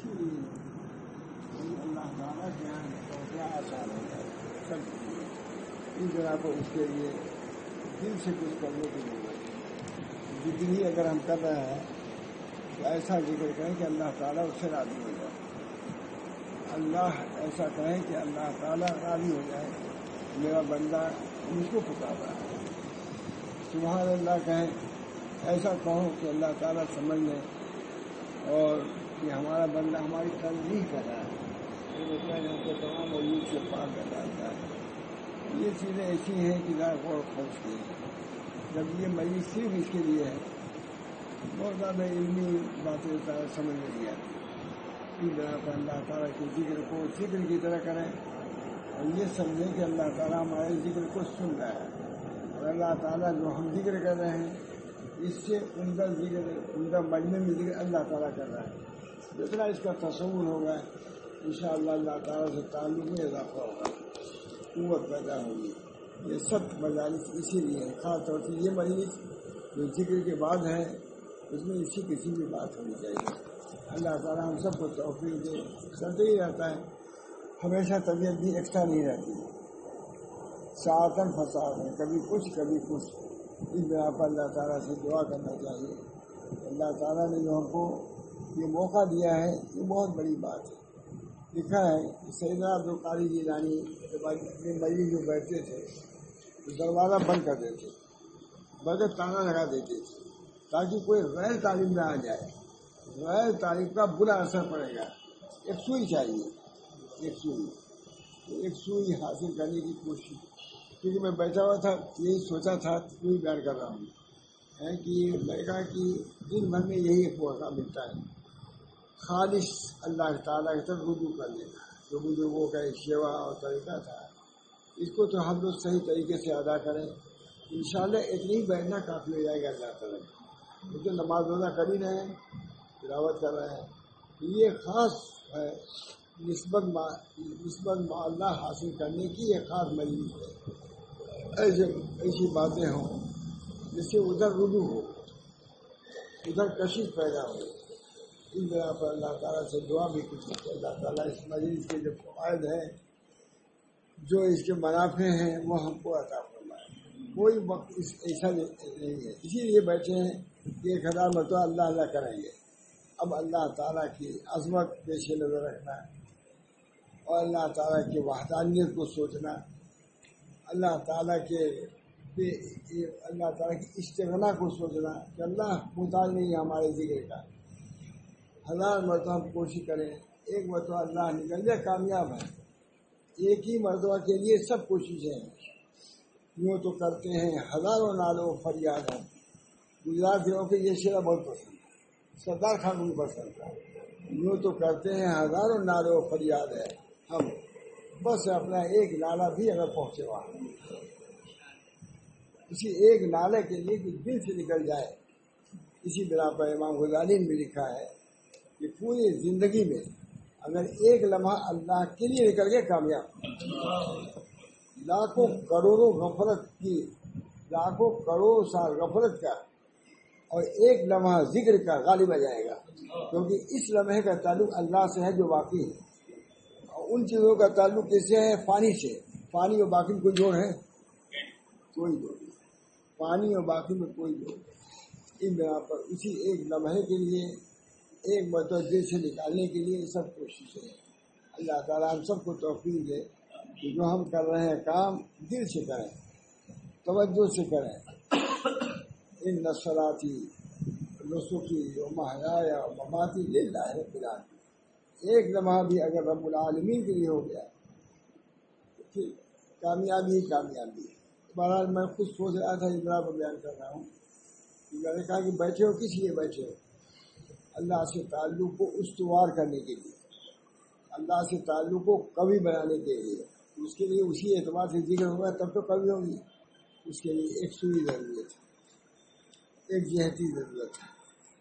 اسی لیے اللہ تعالیٰ کے یہاں پہنچنا آسان ہوتا ہے سب کے لیے. اس جگہ پر اس کے لیے دل سے کچھ کرنے کی ضرورت ہے. جتنی اگر ہم کر رہے ہیں تو ایسا ذکر کریں کہ اللہ تعالیٰ اس سے راضی ہو جائے. اللہ ایسا کہیں کہ اللہ تعالیٰ راضی ہو جائے میرا بندہ مجھ کو پکار رہا ہے. سبحان اللہ کہیں. ایسا کہو کہ اللہ تعالیٰ سمجھ لیں اور کہ ہمارا بندہ ہماری تنظیم کر رہا ہے. ہم کو تمام عیوب سے پاک کر ڈالتا ہے. یہ چیزیں ایسی ہیں کہ ذرا غور و خوض کی. جب یہ مجلس صرف اس کے لیے ہے بہت زیادہ علمی باتیں سمجھ میں نہیں آتی. اس طرح پر اللہ تعالیٰ کے ذکر کو ذکر کی طرح کریں اور یہ سمجھیں کہ اللہ تعالیٰ ہمارے ذکر کو سن رہا ہے اور اللہ تعالیٰ جو ہم ذکر کر رہے ہیں اس سے عمدہ ذکر عمدہ مجمع میں ذکر اللہ تعالیٰ کر رہا ہے. جتنا اس کا تصور ہوگا انشاءاللہ اللہ تعالیٰ سے تعلق میں اضافہ ہوگا, قوت پیدا ہوگی. یہ سب مجالس اسی لیے ہے. خاص طور سے یہ مجلس جو ذکر کے بعد ہے اس میں اسی قسم کی بات ہونی چاہیے. اللہ تعالیٰ ہم سب کو توفیق دے. چلتے ہی رہتا ہے, ہمیشہ طبیعت بھی ایکسٹرا نہیں رہتی, ساعتاً فساعتاً کبھی کچھ کبھی کچھ. اس بنا پر اللہ تعالیٰ سے دعا کرنا چاہیے. اللہ تعالیٰ نے جو ہم کو یہ موقع دیا ہے یہ بہت بڑی بات ہے. لکھا ہے سیدنا عبدالقادر جیلانی اپنے مریض جو بیٹھتے تھے تو دروازہ بند کر دیتے, بغیر تالا لگا دیتے تھے تاکہ کوئی غیر تعلیم نہ آ جائے. غیر تعلیم کا برا اثر پڑے گا. ایک سوئی چاہیے, ایک سوئی حاصل کرنے کی کوشش. کیونکہ میں بیٹھا ہوا تھا یہی سوچا تھا, وہی بیان کر رہا ہوں کہ میں نے کہا کہ دن بھر میں یہی ایک موقع ملتا ہے خالص اللہ تعالیٰ کی طرف رجوع کرنے کا. جو بزرگوں کا ایک سیوا اور طریقہ تھا اس کو تو ہم لوگ صحیح طریقے سے ادا کریں. انشاءاللہ اتنی ہی بیٹھنا کافی ہو جائے گا. اللہ تعالیٰ کیونکہ نماز روزہ کر ہی رہے ہیں, تلاوت کر رہے ہیں. یہ خاص ہے نسبت مع اللہ حاصل کرنے کی ایک خاص مجلس ہے. ایسی باتیں ہوں جس سے ادھر رجوع ہو, ادھر کشش پیدا ہو. اس بنا پر اللہ تعالیٰ سے دعا بھی کچھ ہے. اللہ تعالیٰ اس مجلس کے جو فوائد ہیں جو اس کے منافع ہیں وہ ہم کو عطا فرمائے. کوئی وقت ایسا نہیں ہے. اسی لیے بیٹھے ہیں کہ 1000 مرتبہ اللہ اللہ کریں گے. اب اللہ تعالیٰ کی عظمت پیش نظر رکھنا اور اللہ تعالیٰ کی وحدانیت کو سوچنا, اللہ تعالیٰ کی استغنا کو سوچنا کہ اللہ محتاج نہیں ہے ہمارے ذکر کا. 1000 مرتبہ ہم کوشش کریں, ایک مرتبہ اللہ نکل جائے کامیاب ہے. ایک ہی مرتبہ کے لیے سب کوششیں ہیں. یوں تو کرتے ہیں ہزاروں نالوں فریاد ہیں. گجراتیوں کے یہ شعر بہت پسند ہے, سردار خان کو بھی پسند تھا. یوں تو کرتے ہیں ہزاروں نالوں فریاد ہے ہم, بس اپنا ایک نالا بھی اگر پہنچے وہاں, اسی ایک نالے کے لیے کہ دل سے نکل جائے. اسی بنا پر امام غزالی نے بھی لکھا ہے کہ پوری زندگی میں اگر ایک لمحہ اللہ کے لیے نکل گئے کامیاب. لاکھوں کروڑوں غفلت کی, لاکھوں کروڑوں سال غفلت کا اور ایک لمحہ ذکر کا غالب آ جائے گا. کیونکہ اس لمحے کا تعلق اللہ سے ہے جو باقی ہے, اور ان چیزوں کا تعلق کس سے ہے؟ پانی سے. پانی اور باقی میں کوئی جوڑ ہے؟ کوئی جوڑ نہیں. پانی اور باقی میں کوئی جوڑ نہیں. اس بنا پر اسی ایک لمحے کے لیے ایک مرتبہ دل سے نکالنے کے لیے سب کوشش ہے. اللہ تعالیٰ ہم سب کو توفیق دے کہ جو ہم کر رہے ہیں کام دل سے کریں, توجہ سے کریں. ان صلاتی نسکی و محیایا و مماتی للہ رب العالمین. ایک لمحہ بھی اگر رب العالمین کے لیے ہو گیا تو پھر کامیابی ہی کامیابی ہے. بہرحال میں خود سوچ رہا تھا اس طرح پر بیان کر رہا ہوں. میں نے کہا کہ بیٹھے ہو کس لیے بیٹھے ہو؟ اللہ سے تعلق کو استوار کرنے کے لیے, اللہ سے تعلق کو قوی بنانے کے لیے. اس کے لیے اسی اعتبار سے ذکر ہوگا تب تو قوی ہوگی. اس کے لیے ایک سوئی ضرورت ہے, ایک جہتی ضرورت ہے,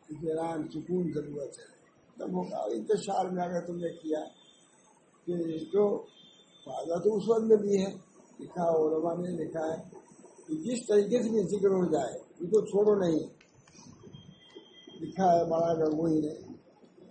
اطمینان سکون ضرورت ہے. تب ہوگا. انتشار میں اگر تم نے کیا کہ جو فائدہ تو اس وقت میں بھی ہے, لکھا علماء نے لکھا ہے کہ جس طریقے سے بھی ذکر ہو جائے ان کو چھوڑو نہیں. لکھا ہے مولانا گنگوہی نے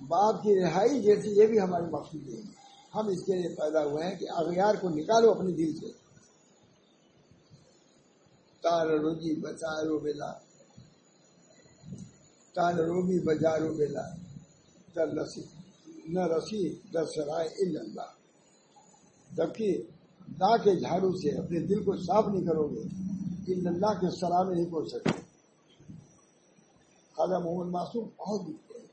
باپ کی رہائی جیسی یہ بھی ہمارے مقصود ہے. ہم اس کے لیے پیدا ہوئے ہیں کہ اغیار کو نکالو اپنے دل سے. تار روجی بچارو بلا تار روبی بجارو بلا در رسی نہ رسی در سرائے الا اللہ. جبکہ دا کے جھاڑو سے اپنے دل کو صاف نہیں کرو گے الا اللہ کے سرا میں نہیں پہنچ سکتے. خواجہ محمد معصوم بہت دکھتے ہیں.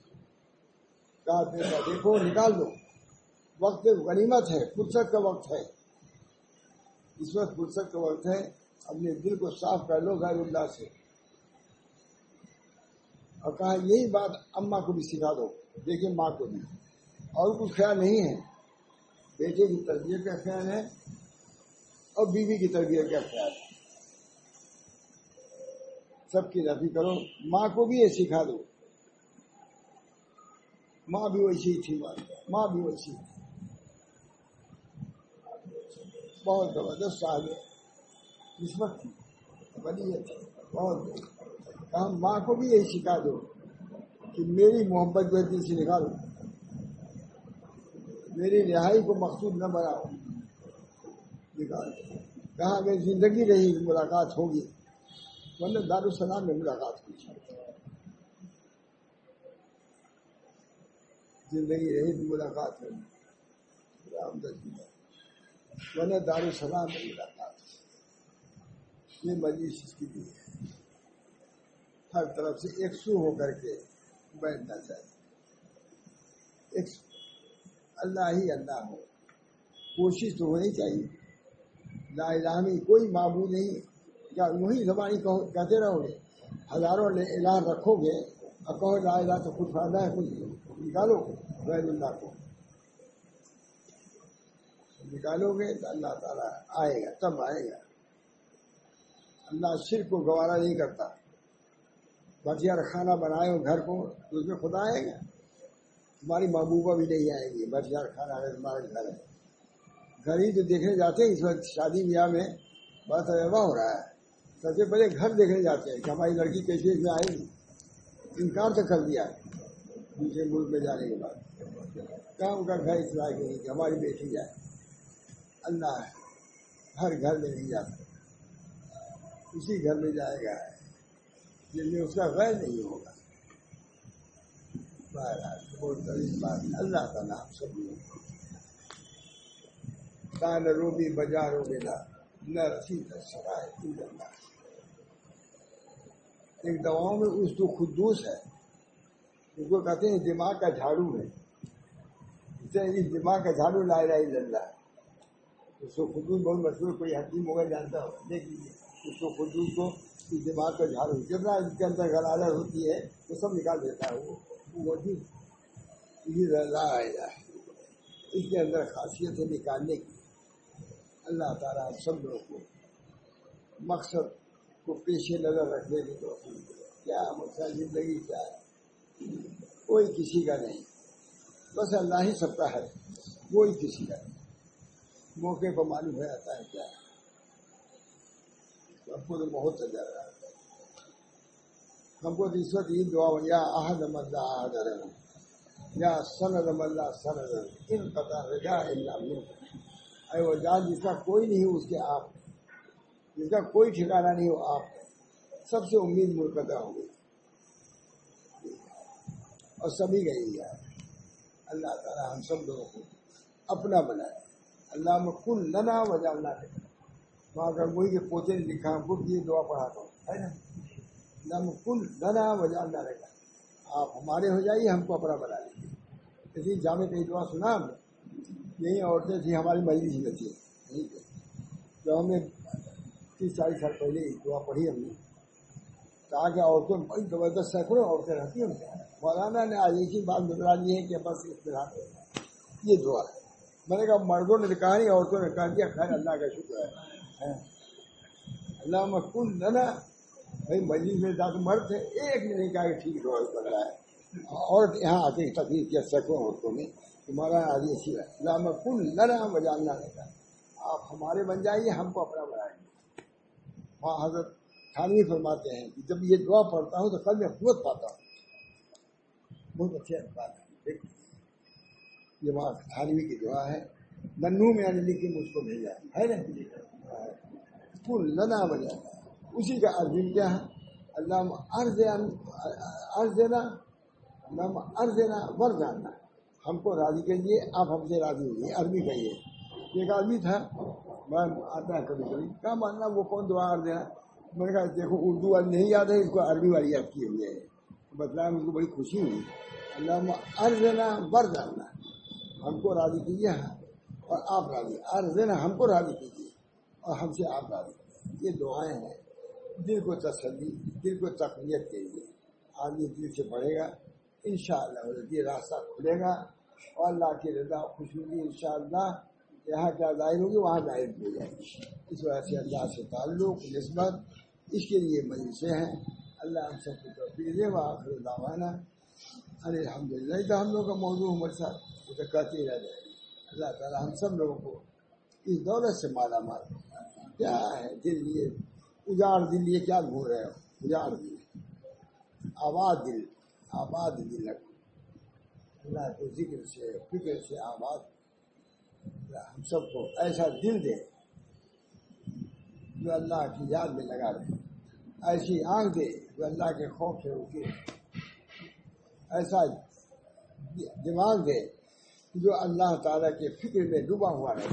کہا بیٹا دیکھو نکال دو, وقت غنیمت ہے, فرصت کا وقت ہے. اس وقت فرصت کا وقت ہے, اپنے دل کو صاف کر لو غیر اللہ سے. اور کہا یہی بات اماں کو بھی سکھا دو. دیکھیں ماں کو بھی اور کچھ خیال نہیں ہے, بیٹے کی تربیت کا خیال ہے اور بیوی کی تربیت کا خیال ہے. سب کی رفی کرو. ماں کو بھی یہ سکھا دو. ماں بھی ویسی تھی, ماں بھی ویسی تھی. بہت زبردست صاحب قسمت تھی, ولیت تھی بہت. کہا ماں کو بھی یہی سکھا دو کہ میری محبت جو دل سے نکالو, میری رہائی کو مقصود نہ بناؤ, نکال. کہاں اگر زندگی رہی ملاقات ہوگی, ورنہ دارالسلام میں ملاقات ہوئی. زندگی رہی تو ملاقات ہوگی, ورنہ دارالسلام میں ملاقات. یہ مجلس اس کی بھی ہے. ہر طرف سے ایک سو ہو کر کے بیٹھنا چاہیے. ایک اللہ ہی اللہ ہو, کوشش تو ہونی چاہیے. لا الہ میں کوئی معبود نہیں. کیا وہی زبانی کہتے رہو گے, ہزاروں الہ رکھو گے اور کہو لا الہ تو خود فائدہ ہے, کچھ نکالو غیر اللہ کو. نکالو گے تو اللہ تعالیٰ آئے گا, تب آئے گا. اللہ شرک کو گوارا نہیں کرتا. بٹیار کھانا بنائے ہو گھر کو تو اس میں خدا آئے گا. تمہاری محبوبہ بھی نہیں آئے گی. بٹیار کھانا ہے تمہارا گھر ہے. گھر ہی جو دیکھنے جاتے ہیں اس وقت شادی بیاہ میں بہت تجربہ ہو رہا ہے. سب سے پہلے گھر دیکھنے جاتے ہیں کہ ہماری لڑکی کیسے اس میں آئے گی. انکار تو کر دیا دوسرے ملک میں جانے کے بعد. کہاں ان کا گھر اس لائق نہیں کہ ہماری بیٹی جائے. اللہ ہر گھر میں نہیں جاتا, اسی گھر میں جائے گا جن میں اس کا غیر نہیں ہوگا. اللہ کا نام سب لوگ کان روبی بجارو بلا نہ رسید سرائے. ایک دواؤں میں اس تو خدوس ہے, اس کو کہتے ہیں دماغ کا جھاڑو ہے. اس دماغ کا جھاڑو لا الہ الا اللہ. اس کو خدوس بہت مشہور, کوئی حکیم ہوگا جانتا ہوگا, دیکھ لیجیے اس کو خدوس کو اس دماغ کا جھاڑو جتنا اس کے اندر غلالت ہوتی ہے وہ سب نکال دیتا ہے. وہ لا الہ اس کے اندر خاصیت ہے نکالنے کی. اللہ تعالیٰ سب لوگوں کو مقصد کو پیش نظر رکھنے کی توفیق دے. کیا مقصد زندگی کیا ہے, کوئی کسی کا نہیں, بس اللہ ہی سب کا ہے, کوئی کسی کا نہیں. موقع کو معلوم ہو جاتا ہے کیا ہے. ہم کو تو بہت تجربہ ہے. ہم کو تو اس وقت یہ دعا یا احد ملا احد رہا یا سند ملا سند ان قطع رجا اللہ منک. اے وہ جان جس کا کوئی نہیں ہو اس کے آپ, جس کا کوئی ٹھکانا نہیں ہو آپ, سب سے امید منقطع ہو گئی اور سبھی گئی ہے. اللہ تعالیٰ ہم سب لوگوں کو اپنا بنائے. اللہ میں کل لنا وجعلنا لک. وہاں کا وہی کے پوتے نے لکھا, ہم کو یہ دعا پڑھاتا ہوں ہے نا. اللہ میں کل لنا وجعلنا لک, آپ ہمارے ہو جائیے, ہم کو اپنا بنا لیجیے. اسی جامع کئی دعا سنا ہم نے. یہی عورتیں تھیں ہماری مجلس میں تھی, جب ہم نے 30-40 سال پہلے دعا پڑھی ہم نے, کہا کہ عورتوں بڑی زبردست سینکڑوں عورتیں رہتی ہیں. مولانا نے آج ایک ہی بات بتلا دی ہے کہ بس اطلاع یہ دعا ہے. میں نے کہا مردوں نے کہا نہیں, عورتوں نے کہا دیا. خیر اللہ کا شکر ہے. اللہ مکن لنا, بھائی مجلس میں زیادہ مرد تھے, ایک نے نہیں کہا کہ ٹھیک دعا پڑ رہا ہے. عورت یہاں آ کے تقریر کیا سینکڑوں عورتوں میں, تمہارا آدھی اچھی ہے. اللہ مکن لنا وجعلنا لک, آپ ہمارے بن جائیے, ہم کو اپنا بنائیں گے. وہاں حضرت تھانوی فرماتے ہیں کہ جب یہ دعا پڑھتا ہوں تو کل میں قوت پاتا ہوں. بہت اچھا بات ہے. دیکھو یہ وہاں تھانوی کی دعا ہے، ننھو میں نے لکھی مجھ کو بھیجا ہے نا، کل لنا وجہ اسی کا عربی کیا ہے، اللہم ارزنا ورزانا، ہم کو راضی کریے آپ ہم سے راضی ہوئیے، عربی کا یہ ایک آدمی تھا میں آتا ہے کبھی کبھی، کیا ماننا وہ کون دعا ارزنا، میں نے کہا دیکھو اردو والی نہیں یاد ہے، اس کو عربی والی یاد کی ہوئی ہے، بتلایا مجھ کو بڑی خوشی ہوئی، اللہم ارزنا ورزانا، ہم کو راضی کیجیے اور آپ راضی، ارزنا ہم کو راضی کیجیے اور ہم سے آپ راضی کیجیے، یہ دعائیں ہیں دل کو تسلی، دل کو تقویت کے لیے، آدمی دل سے پڑھے گا انشاءاللہ یہ راستہ کھلے گا اور اللہ کی رضا خوشنودی انشاءاللہ یہاں کیا ظاہر ہوگی وہاں ظاہر ہو جائے گی، اس وجہ سے اللہ سے تعلق نسبت اس کے لیے مجلسیں ہیں، اللہ ہم سب کو توفیق دے، وآخر دعوانا الحمدللہ۔ تو ہم لوگ کا موضوع ہمارے ساتھ کہتے رہ جائے گی، اللہ تعالیٰ ہم سب لوگوں کو اس دولت سے مالا مال، کیا ہے دل لیے اجاڑ دل لیے کیا گھور رہے ہو، اجاڑ دل آباد دل رکھو، اللہ کے ذکر سے فکر سے آباد، ہم سب کو ایسا دل دے جو اللہ کی یاد میں لگا رہے، ایسی آنکھ دے جو اللہ کے خوف سے روکے، ایسا دماغ دے جو اللہ تعالیٰ کے فکر میں ڈوبا ہوا رہے،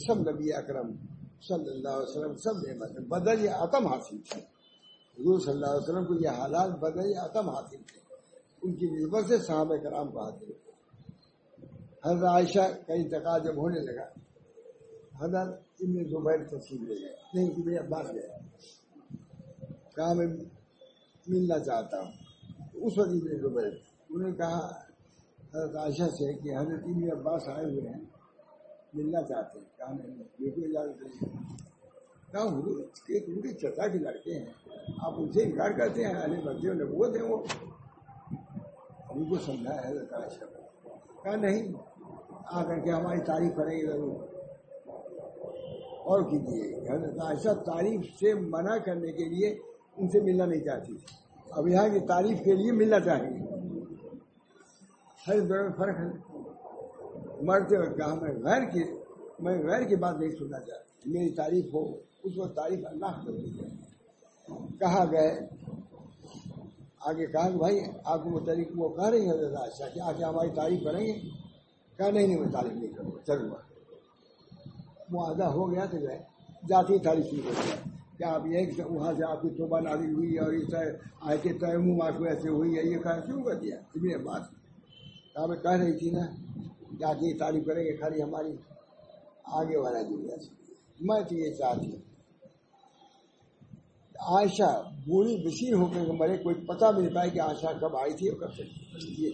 سب نبی اکرم صلی اللہ علیہ وسلم سب نعمت بدل عتم حاصل تھی، حضور صلی اللہ علیہ وسلم کو یہ حالات بدل عتم حاصل تھے، ان کی نسبت سے صحابہ کرام کو حاصل تھے۔ حضرت عائشہ کا انتقال جب ہونے لگا، حضرت ابن زبیر تشریف لے گئے، نہیں ابن عباس گئے، کہا میں ملنا چاہتا ہوں، اس وقت ابن زبیر انہوں نے کہا حضرت عائشہ سے کہ حضرت ابن عباس آئے ہوئے ہیں ملنا چاہتے ہیں، کہا نہیں بالکل اجازت نہیں، کہا حضور ان کے چچا کے لڑکے ہیں آپ ان سے انکار کرتے ہیں، اہل مسجد نبوت ہیں وہ، ان کو سمجھا ہے حضرت عائشہ کو، کہا نہیں آ کر کے ہماری تعریف کریں گے ضرور، اور کیجیے حضرت عائشہ تعریف سے منع کرنے کے لیے ان سے ملنا نہیں چاہتی، اب یہاں کی تعریف کے لیے ملنا چاہیں گے، ہر دور میں فرق ہے، مرتے وقت کہا میں غیر کی بات نہیں سننا چاہتا، میری تعریف ہو اس وقت تعریف اللہ کو دی جائے، کہا گئے آگے کہا کہ بھائی آپ کو متعلق وہ کہہ رہی ہیں حضرت عائشہ کہ آگے ہماری تعریف کریں گے، کہا نہیں میں تعریف نہیں کروں گا، چلوں گا، معاہدہ ہو گیا تو گئے، جاتی تعریف شروع ہو گیا کہ آپ یہ کہ وہاں سے آپ کی توبہ نازل ہوئی اور اس آئے کے تیمم آپ کو ایسے ہوئی ہے، یہ کہا شروع کر دیا ابن عباس، کہا میں کہہ رہی تھی نا کہ آگے یہ تعریف کریں گے، خالی ہماری آگے والا دنیا سے، میں تو یہ چاہتی ہوں عائشہ بوڑھی بشیر ہو کر مرے، کوئی پتہ نہیں پائے کہ عائشہ کب آئی تھی اور کب چلی،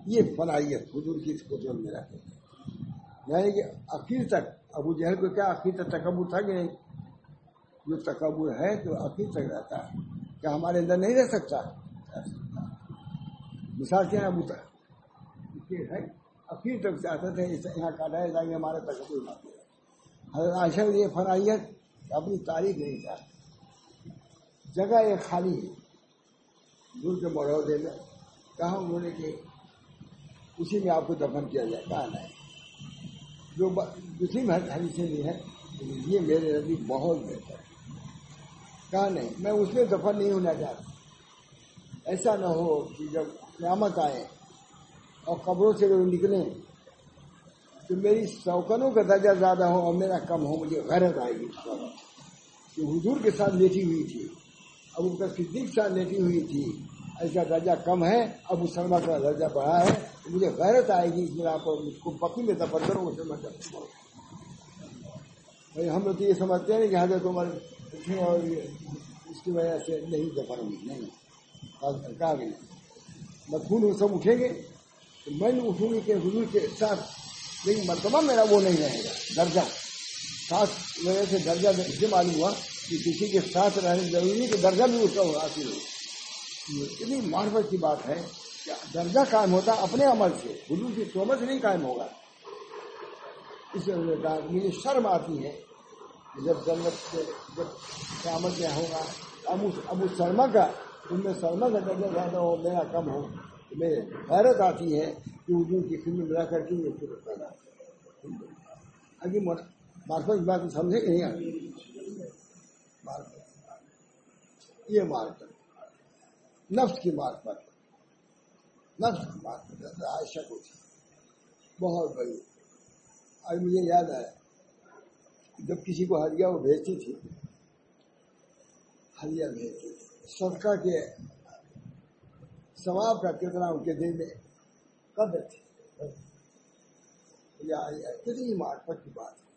یہ فلاحیت حضور کی قدرت میں رہتے ہیں، یعنی کہ آخر تک ابو جہل کو کیا آخر تک تکبر تھا کہ نہیں، جو تکبر ہے تو آخر تک رہتا ہے، کیا ہمارے اندر نہیں رہ سکتا، مثال کیا ہے ابو تک ہے آخر تک چاہتے تھے یہاں کاٹایا جائیں گے ہمارا تکبر نہ دے، حضرت عائشہ یہ فلاحیت اپنی تاریخ نہیں چاہتی، جگہ ایک خالی ہے دور کے مروزے میں، کہاں انہوں نے کہ اسی میں آپ کو دفن کیا جائے، کہا نہیں، جو دوسری حدیثیں بھی ہیں یہ میرے نزدیک بہت بہتر ہے، کہا نہیں میں اس میں دفن نہیں ہونا چاہتا، ایسا نہ ہو کہ جب قیامت آئے اور قبروں سے لوگ نکلیں تو میری سوکنوں کا درجہ زیادہ ہو اور میرا کم ہو، مجھے غیرت آئے گی کہ حضور کے ساتھ لیٹی ہوئی تھی، ابو بکر صدیق کے ساتھ لیٹی ہوئی تھی، ایسا درجہ کم ہے، ابو سلمہ کا درجہ بڑھا ہے، تو مجھے غیرت آئے گی، اس میں آپ کو بقی میں دفن کرو، اسے میں بھائی ہم لوگ تو یہ سمجھتے ہیں کہ حضرت عمر تھے اور اس کی وجہ سے نہیں دفن ہوئی، نہیں کہا گئی مدفون وہ سب اٹھیں گے تو میں نے اٹھوں گی کہ حضور کے ساتھ، لیکن مرتبہ میرا وہ نہیں رہے گا، درجہ ساتھ وجہ سے درجہ اسے معلوم ہوا کہ کسی کے ساتھ رہنے ضروری نہیں کہ درجہ بھی اس کا حاصل ہو، اتنی معرفت کی بات ہے کہ درجہ قائم ہوتا اپنے عمل سے، حضور کی صحبت سے نہیں قائم ہوگا، اس لیے مجھے شرم آتی ہے جب جنت سے جب قیامت میں ہوگا ابو سلمہ کا ان میں سلمہ کا درجہ زیادہ ہو میرا کم ہو، میں حیرت آتی ہے کہ حضور کی خدمت میں رہ کر کے یہ فکر پیدا آگے معرفت کی بات سمجھے کہ نہیں آگے یہ معرفت نفس کی معرفت عائشہ کو تھی بہت بڑی. آج مجھے یاد آیا جب کسی کو ہدیہ وہ بھیجتی تھی ہدیہ بھیجتی تھی صدقہ کے ثواب کا کتنا ان کے دل میں قدر تھی. کتنی معرفت کی بات ہے.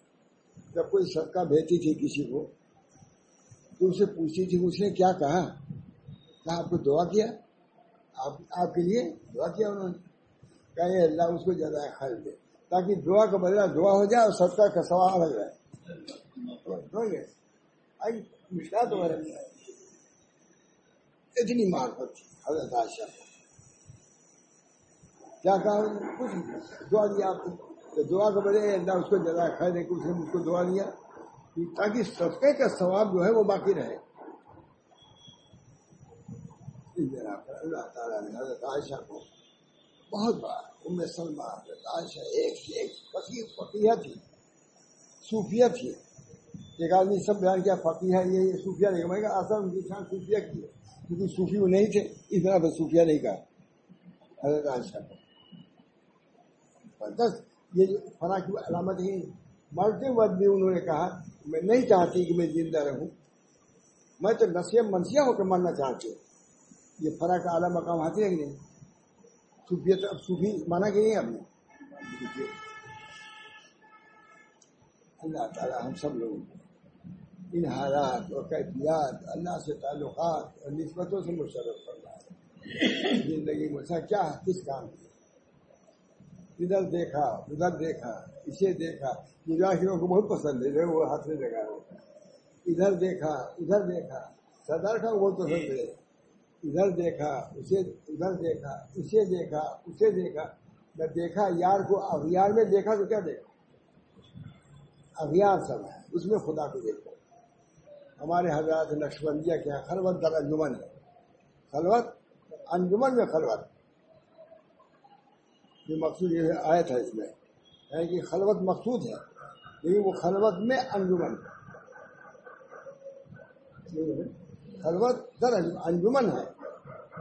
جب کوئی صدقہ بھیجتی تھی کسی کو تو اسے پوچھتی تھی اس نے کیا کہا آپ کو دعا کیا آپ کے لیے دعا کیا انہوں نے کہا اللہ اس کو جزائے خیر دے تاکہ دعا کا بدلہ دعا ہو جائے اور صدقہ کا ثواب لگ جائے. مشکلات وغیرہ نہیں آئی. اتنی معرفت تھی حضرت عائشہ کو. کیا کہا کچھ دعا دیا آپ کو تو دعا کا بدلے اللہ اس کو جزائے خیر دے اس نے مجھ کو دعا دیا تاکہ صدقے کا ثواب جو ہے وہ باقی رہے. اللہ تعالیٰ نے حضرت عائشہ کو بہت بڑا ام سلمہ حضرت عائشہ ایک فقیہ تھی صوفیہ تھی. ایک آدمی سب بیان کیا فقیہ ہے یہ صوفیہ نہیں میں کہا اصل ان کی شان صوفیہ کی ہے کیونکہ صوفی وہ نہیں تھے اس طرح سے صوفیہ نہیں کہا حضرت عائشہ کو. بس یہ فنا کی علامت ہی مرتے وقت بھی انہوں نے کہا میں نہیں چاہتی کہ میں زندہ رہوں میں تو نسیہ منسیہ ہو کے مرنا چاہتی ہوں. یہ فرق کا اعلیٰ مقام حاصل ہے کہ نہیں. صوفیت اب صوفی مانا کہ نہیں. اب اللہ تعالیٰ ہم سب لوگوں کو ان حالات اور کیفیات اللہ سے تعلقات اور نسبتوں سے مشرف کرنا ہے. زندگی میں کیا کس کام کیا ادھر دیکھا ادھر دیکھا اسے دیکھا مجاہدوں کو بہت پسند ہے وہ ہاتھ میں لگا ہوتا ہے. ادھر دیکھا ادھر دیکھا صدر کا بہت پسند ہے. ادھر دیکھا اسے ادھر دیکھا اسے دیکھا اسے دیکھا جب دیکھا یار کو اغیار میں دیکھا تو کیا دیکھا اغیار سب ہے اس میں خدا کو دیکھو. ہمارے حضرات نقشبندیہ کیا خلوت در انجمن ہے. خلوت انجمن میں خلوت یہ مقصود یہ آیا تھا اس میں ہے کہ خلوت مقصود ہے لیکن وہ خلوت میں انجمن خلوت در انجمن ہے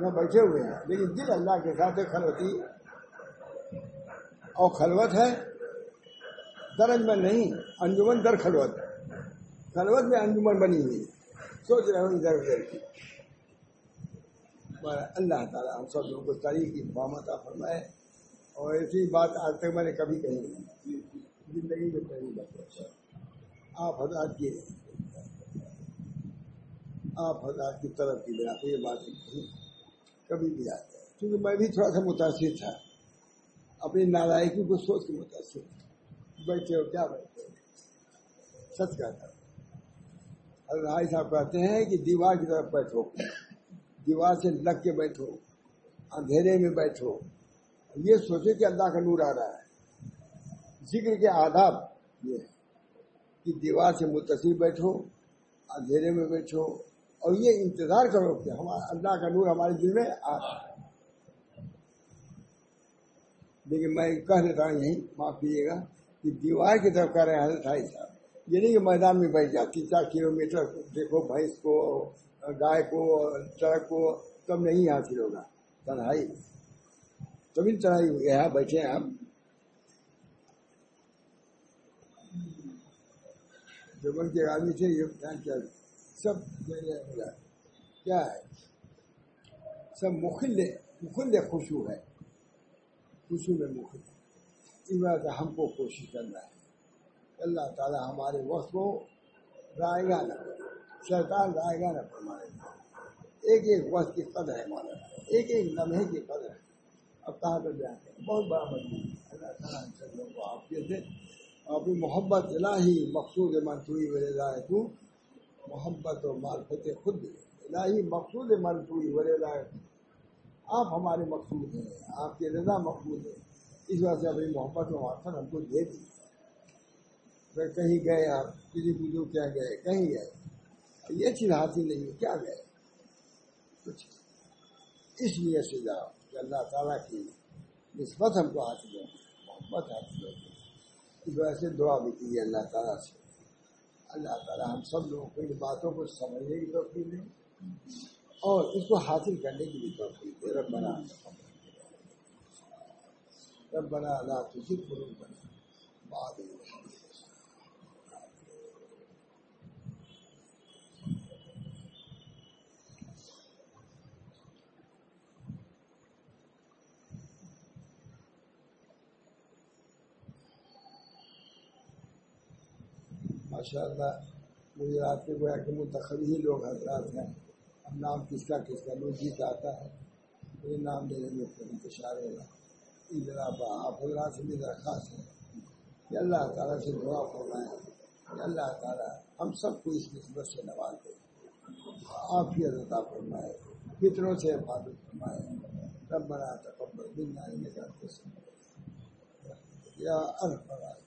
یہاں بیٹھے ہوئے ہیں لیکن دل اللہ کے ساتھ خلوتی اور خلوت ہے در انجمن نہیں انجمن در خلوت خلوت میں انجمن بنی ہوئی سوچ رہے ہو ادھر ادھر کی. اللہ تعالیٰ ہم سب لوگوں کو تاریخ کی فہمت فرمائے اور ایسی بات آج تک میں نے کبھی کہی نہیں زندگی میں پہلی بات. آپ حضرات کی طرف کی بنا یہ بات کبھی بھی آتا ہے کیونکہ میں بھی تھوڑا سا متاثر تھا اپنی نالائکی کو سوچ کے متاثر تھا. بیٹھے ہو کیا بیٹھے ہو سچ کہتا ہوں. حضرت بھائی صاحب کہتے ہیں کہ دیوار کی طرف بیٹھو دیوار سے لگ کے بیٹھو اندھیرے میں بیٹھو یہ سوچے کہ اللہ کا نور آ رہا ہے. ذکر کے آداب یہ ہے کہ دیوار سے متصل بیٹھو اندھیرے میں بیٹھو اور یہ انتظار کرو کہ ہمارا اللہ کا نور ہمارے دل میں آ رہا ہے. لیکن میں کہہ دیتا ہوں یہیں معاف کیجیے گا کہ دیوار کی طرف کہہ رہے ہیں حضرت بھائی صاحب یہ نہیں کہ میدان میں بیٹھ جا 3-4 کلومیٹر دیکھو بھینس کو گائے کو ٹرک کو تب نہیں حاصل ہوگا تنہائی تبھی تنہائی ہوئی ہے. بیٹھے ہیں آپ جبل کے آدمی سے یہ سب کیا ہے سب مخل خوشو ہے خوشو میں مخل اس بات ہم کو کوشش کرنا ہے. اللہ تعالیٰ ہمارے وقت کو رائے گا نہ شیطان رائے گا نہ فرمائے گا. ایک ایک وقت کی قدر ہے مولانا ایک ایک لمحے کی قدر ہے. اب کہاں پر جاتے ہیں بہت بڑا مجموعہ اللہ تعالیٰ ہم سب لوگوں کو آپ کے سے اپنی محبت الہی مقصود منصوری ولائے تو محبت و معرفت خود الہی مقصود منصوری ولائے آپ ہمارے مقصود ہیں آپ کی رضا مقصود ہے. اس وجہ سے اپنی محبت و معرفت ہم کو دے دی. کہیں گئے آپ کسی بزرگ کیا گئے کہیں گئے یہ چیز حاصل نہیں ہے کیا گئے کچھ اس لیے سے جاؤ کہ اللہ تعالیٰ کی نسبت ہم کو حاصل ہو، محبت حاصل ہوگی. اس وجہ سے دعا بھی کی اللہ تعالیٰ سے. اللہ تعالیٰ ہم سب لوگوں کو ان باتوں کو سمجھنے کی توفیق دے اور اس کو حاصل کرنے کی بھی توفیق دے. ربنا لا تزغ قلوبنا بعد إذ هديتنا. ماشاء اللہ مجھے رات میں گویا کہ منتخب ہی لوگ حضرات ہیں. اب نام کس کا لوجیت آتا ہے یہ نام لینے میں پھر انتشار ہوگا. جناب آپ حضرات سے بھی درخواست ہے کہ اللہ تعالیٰ سے دعا فرمائیں کہ اللہ تعالیٰ ہم سب کو اس نسبت سے نواز دے، عافیت عطا فرمائے، فطروں سے حفاظت فرمائے. ربنا تقبل منا انك انت السميع العليم يا ارحم الراحمين.